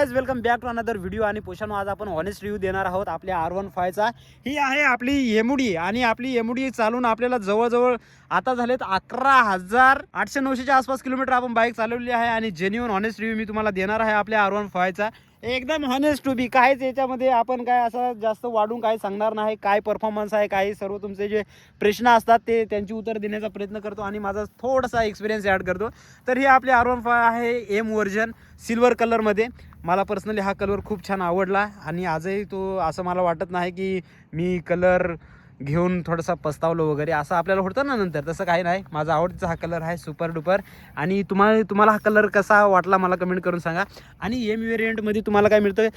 Guys welcome back to another video. आणि पोषानो आज आपण ऑनेस्ट रिव्ह्यू देणार आहोत आपल्या R15 चा. ही आहे आपली एमडी आणि आपली एमडी चालून आपल्याला जवळजवळ आता झालेत 11,800-900च्या आसपास किलोमीटर आपण बाईक चालवली आहे. आणि जेन्युइन ऑनेस्ट रिव्ह्यू मी तुम्हाला देणार आहे आपल्या R15 चा. एकदम हॉनेस्ट टू बी. काहीच याच्यामध्ये आपण काय असं जास्त वाढून काही सांगणार नाही. काय परफॉर्मन्स आहे, काही सर्व तुमचे जे प्रश्न असतात ते त्यांची उत्तर देण्याचा प्रयत्न करतो आणि माझा थोडासा एक्सपिरियन्स ॲड करतो. तर ही आपली R15 आहे एम व्हर्जन सिल्वर कलरमध्ये. मला पर्सनली हा कलर खूप छान आवडला आणि आजही तो असं मला वाटत नाही की मी कलर घेऊन थोडासा पस्तावलो वगैरे असं आपल्याला होतं ना नंतर. तसं काही नाही. माझा आवडीचा हा कलर आहे सुपर डुपर. आणि तुम्हाला हा कलर कसा वाटला मला कमेंट करून सांगा. आणि एम व्हेरियंटमध्ये तुम्हाला काय मिळतं,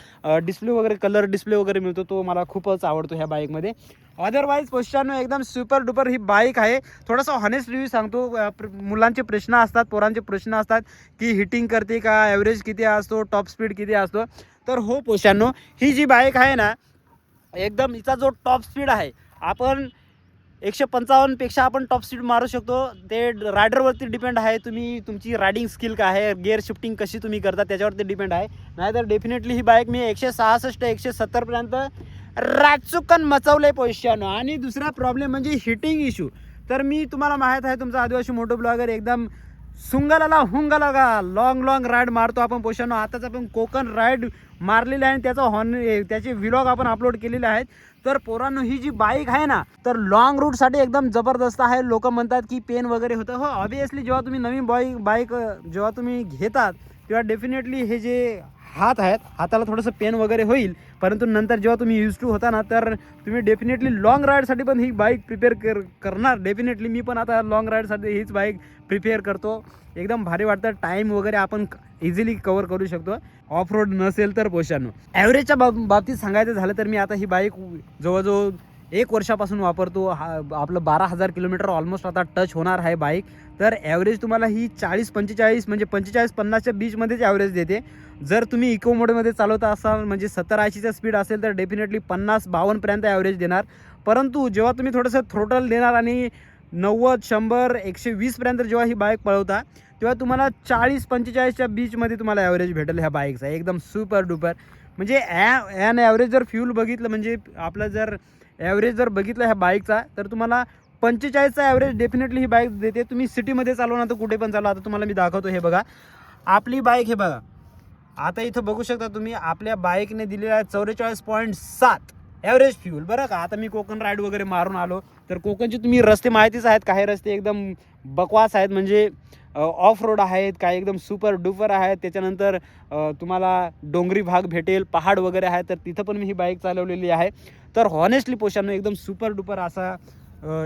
डिस्प्ले वगैरे, कलर डिस्प्ले वगैरे मिळतो. तो मला खूपच आवडतो ह्या बाईकमध्ये. अदरवाईज क्वेश्चन एकदम सुपर डुपर ही बाईक आहे. थोडासा हॉनेस्ट रिव्ह्यू सांगतो. मुलांचे प्रश्न असतात, पोरांचे प्रश्न असतात की हिटिंग करते का, ॲव्हरेज किती असतो, टॉप स्पीड किती असतो. तर हो पोषांनो, ही जी बाईक आहे ना एकदम हिचा जो टॉप स्पीड आहे आपण 155 पेक्षा आपण टॉप स्पीड मारू शकतो. ते रायडरवरती डिपेंड आहे. तुमची रायडिंग स्किल काय आहे, गिअर शिफ्टिंग कशी तुम्ही करता त्याच्यावरती डिपेंड आहे. नाहीतर डेफिनेटली ही बाईक मी 166-170 पर्यंत राचुकन मचवलंय पोषानो. आणि दुसरा प्रॉब्लेम म्हणजे हिटिंग इश्यू. तर मी तुम्हाला माहीत आहे तुमचा आदिवासी मोटो ब्लॉगर एकदम सुंगाला हुंगाला लॉंग राईड मारतो आपण पोषानो. आताच आपण कोकण राईड मारलेली आहे आणि त्याचे व्लॉग आपण अपलोड केलेले आहेत. तर पोरांनो ही जी बाईक आहे ना तर लॉंग रूटसाठी एकदम जबरदस्त आहे. लोक म्हणतात की पेन वगैरे होतं. हो ऑब्वियसली जेव्हा तुम्ही नवीन बाईक जेव्हा तुम्ही घेतात तेव्हा डेफिनेटली हे जे हात आहेत हाताला थोडंसं पेन वगैरे होईल. परंतु नंतर जेव्हा तुम्ही यूज टू होता ना तर तुम्ही डेफिनेटली लॉंग राईडसाठी पण ही बाईक प्रिपेअर करणार. डेफिनेटली मी पण आता लॉंग राईडसाठी हीच बाईक प्रिपेअर करतो. एकदम भारी वाटतं. टाईम वगैरे आपण इझिली कवर करू शकतो ऑफ रोड नसेल तर पोषानो. ॲव्हरेजच्या बाबतीत सांगायचं झालं तर मी आता ही बाईक जवळजवळ 1 वर्षापासून वापरतो. आपलं 12,000 किलोमीटर ऑलमोस्ट आता टच होणार आहे बाईक. तर ॲव्हरेज तुम्हाला ही 40-45 म्हणजे 45-50च्या बीचमध्येच ॲव्हरेज देते. जर तुम्ही इको मोडमध्ये चालवता असाल म्हणजे 70-80चा स्पीड असेल तर डेफिनेटली 50-52 पर्यंत ॲव्हरेज देणार. परंतु जेव्हा तुम्ही थोडंसं थ्रोटल देणार आणि 90-100-120 पर्यंत जेव्हा ही बाईक पळवता तेव्हा तुम्हाला 40-45च्या बीचमध्ये तुम्हाला ॲव्हरेज भेटेल ह्या बाईकचा. एकदम सुपर डुपर. म्हणजे ॲव्हरेज जर फ्यूल बघितलं म्हणजे आपलं जर ॲव्हरेज जर बघितलं ह्या बाईकचा तर तुम्हाला 45चा ॲव्हरेज डेफिनेटली ही बाईक देते. तुम्ही सिटीमध्ये चालवणार तर कुठे पण चालवा. आता तुम्हाला मी दाखवतो. हे बघा आपली बाईक, हे बघा आता इथं बघू शकता तुम्ही आपल्या बाईकने दिलेला आहे 44.7 ॲव्हरेज फ्यूल. बरं का आता मी कोकण राईड वगैरे मारून आलो तर कोकणचे तुम्ही रस्ते माहितीच आहेत. काही रस्ते एकदम बकवास आहेत म्हणजे ऑफ रोड आहेत, काही एकदम सुपर डुपर आहेत. त्याच्यानंतर तुम्हाला डोंगरी भाग भेटेल, पहाड वगैरे आहे. तर तिथं पण मी ही बाईक चालवलेली आहे. तर हॉनेस्टली पोषांनो एकदम सुपर डुपर असा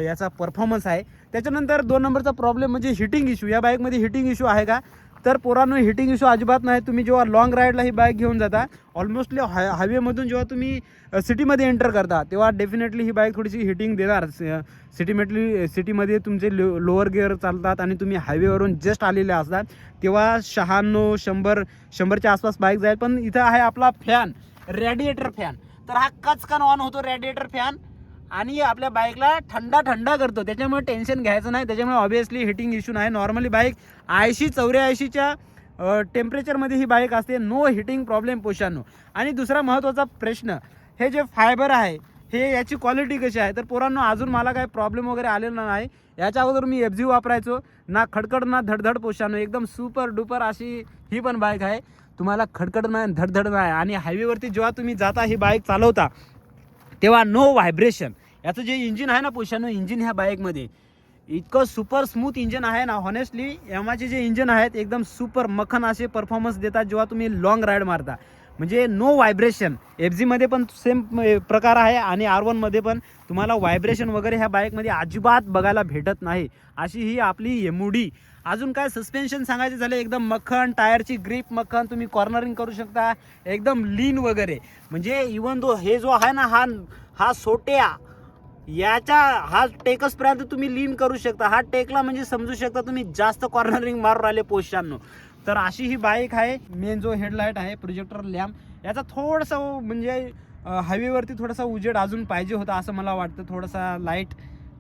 याचा परफॉर्मन्स आहे. त्याच्यानंतर 2 नंबरचा प्रॉब्लेम म्हणजे हिटिंग इश्यू. या बाईकमध्ये हिटिंग इश्यू आहे का तर पोरांनो हिटिंग इश्यू अजिबात नाही. तुम्ही जेव्हा लॉंग राईडला ही बाईक घेऊन जाता ऑलमोस्टली हायवेमधून जेव्हा तुम्ही सिटीमध्ये एंटर करता तेव्हा डेफिनेटली ही बाईक थोडीशी हिटिंग देणार. सिटीमध्ये तुमचे लोअर गिअर चालतात आणि तुम्ही हायवेवरून जस्ट आलेले असतात तेव्हा 96-100-100च्या आसपास बाईक जाईल. पण इथं आहे आपला फॅन, रॅडिएटर फॅन. तर हा कचकन ऑन होतो रॅडिएटर फॅन आणि आपल्या बाईकला थंडा करतो. त्याच्यामुळे टेन्शन घ्यायचं नाही. त्याच्यामुळे ऑब्वियसली हिटिंग इश्यू नाही. नॉर्मली बाईक 80-84च्या टेम्परेचरमध्ये ही बाईक असते. नो हिटिंग प्रॉब्लेम पोषांनो. आणि दुसरा महत्त्वाचा प्रश्न, हे जे फायबर आहे हे याची क्वालिटी कशी आहे. तर पोरांनो अजून मला काय प्रॉब्लेम वगैरे आलेला नाही. याच्या अगोदर मी FZ वापरायचो. ना खडखड ना धडधड पोषांनो. एकदम सुपर डुपर अशी ही पण बाईक आहे. तुम्हाला खडखड नाही, धडधड नाही. आणि हायवेवरती जेव्हा तुम्ही जाता ही बाईक चालवता तेव्हा नो व्हायब्रेशन. याचं जे इंजिन आहे ना पोषांनो, इंजिन ह्या बाईकमध्ये इतकं सुपर स्मूथ इंजिन आहे ना. हॉनेस्टली यामाचे जे इंजिन आहेत एकदम सुपर मखन असे परफॉर्मन्स देतात जेव्हा तुम्ही लॉंग राईड मारता. म्हणजे नो व्हायब्रेशन. FZमध्ये पण सेम प्रकार आहे आणि R1मध्ये पण तुम्हाला व्हायब्रेशन वगैरे ह्या बाईकमध्ये अजिबात बघायला भेटत नाही. अशी ही आपली एमडी. अजून काय सस्पेन्शन सांगायचे झाले एकदम मक्खन, टायरची ग्रीप मक्खन. तुम्ही कॉर्नरिंग करू शकता एकदम लीन वगैरे. म्हणजे इवन हे जो आहे ना हा सोट्या याच्या हा टेकसपर्यंत तुम्ही लीन करू शकता. हा टेकला म्हणजे समजू शकता तुम्ही जास्त कॉर्नरिंग मारून राहिले पोषांनो. तर अशी ही बाईक आहे. मेन जो हेडलाईट आहे प्रोजेक्टर लॅम्प याचा थोडंसं म्हणजे हायवेवरती थोडासा उजेड अजून पाहिजे होता असं मला वाटतं. थोडासा लाईट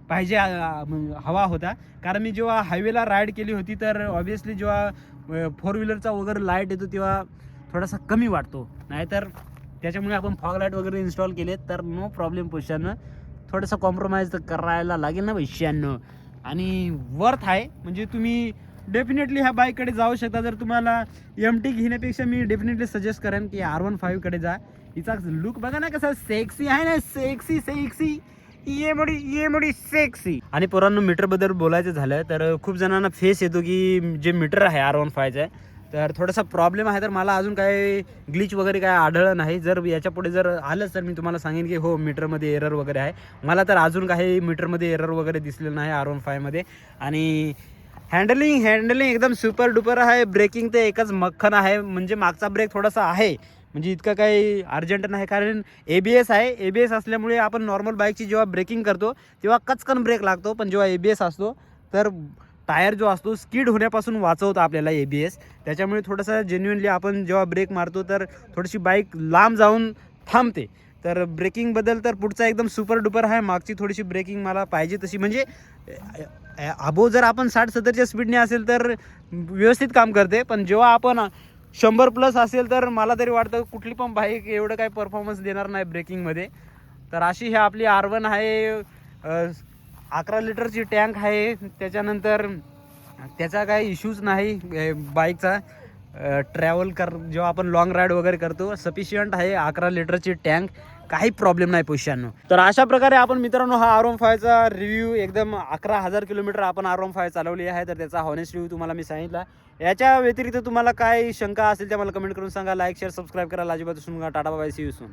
पाहिजे हवा होता. कारण मी जेव्हा हायवेला राईड केली होती तर ऑब्वियसली जेव्हा 4 व्हीलरचा वगैरे लाईट येतो तेव्हा थोडासा कमी वाटतो. नाहीतर त्याच्यामुळे आपण फॉग लाईट वगैरे इन्स्टॉल केले तर नो प्रॉब्लेम पैशानं, थोडंसं कॉम्प्रोमाइज तर करायला लागेल ना पैशानं. आणि वर्थ आहे, म्हणजे तुम्ही डेफिनेटली ह्या बाईककडे जाऊ शकता. जर तुम्हाला MT घेण्यापेक्षा मी डेफिनेटली सजेस्ट करेन की R15 कडे जा. हिचा लुक बघा ना कसा सेक्सी आहे ना, सेक्सी ये मोडी सेक्सी. आणि पोरांनो मीटरबद्दल बोलायचं झालं तर खूप जणांना फेस येतो की जे मीटर आहे R15चं आहे तर थोडासा प्रॉब्लेम आहे. तर मला अजून काय ग्लिच वगैरे काय आढळलं नाही. जर याच्या पुढे जर आलंच तर मी तुम्हाला सांगेन की हो मीटरमध्ये एरर वगैरे आहे. मला तर अजून काही मीटरमध्ये एरर वगैरे दिसलेलं नाही R15मध्ये. आणि हँडलिंग एकदम सुपर डुपर आहे. ब्रेकिंग तर एकच मक्खन आहे. म्हणजे मागचा ब्रेक थोडासा आहे, म्हणजे इतकं काही अर्जंट नाही, कारण ABS आहे. ABS असल्यामुळे आपण नॉर्मल बाईकची जेव्हा ब्रेकिंग करतो तेव्हा कचकन ब्रेक लागतो, पण जेव्हा ABS असतो तर टायर जो असतो स्किड होण्यापासून वाचवतो आपल्याला ABS. त्याच्यामुळे थोडंसं जेन्युइनली आपण जेव्हा ब्रेक मारतो तर थोडीशी बाईक लांब जाऊन थांबते. तर ब्रेकिंगबद्दल तर पुढचा एकदम सुपर डुपर आहे. मागची थोडीशी ब्रेकिंग मला पाहिजे तशी, म्हणजे अबो जर आपण 60-70च्या स्पीडने असेल तर व्यवस्थित काम करते, पण जेव्हा आपण 100+ असेल तर मला तरी वाटतं कुठली पण बाईक एवढं काही परफॉर्मन्स देणार नाही ब्रेकिंगमध्ये. तर अशी ही आपली R1 आहे. 11 लिटरची टँक आहे. त्याच्यानंतर त्याचा काही इश्यूज नाही बाईकचा. ट्रॅव्हल जेव्हा आपण लॉंग राईड वगैरे करतो सफिशियंट आहे. 11 लिटरची टँक, काही प्रॉब्लेम नाही पैशांनो. तर अशा प्रकारे आपण मित्रांनो हा R15चा रिव्ह्यू, एकदम 11,000 किलोमीटर आपण R15 चालवली आहे, तर त्याचा हॉनेस्ट रिव्ह्यू तुम्हाला मी सांगितला. याच्या व्यतिरिक्त तुम्हाला काय शंका असेल त्या मला कमेंट करून सांगा. लाईक शेअर सबस्क्राईब करा. अजिबात विसरू नका. Tata bye, see you soon.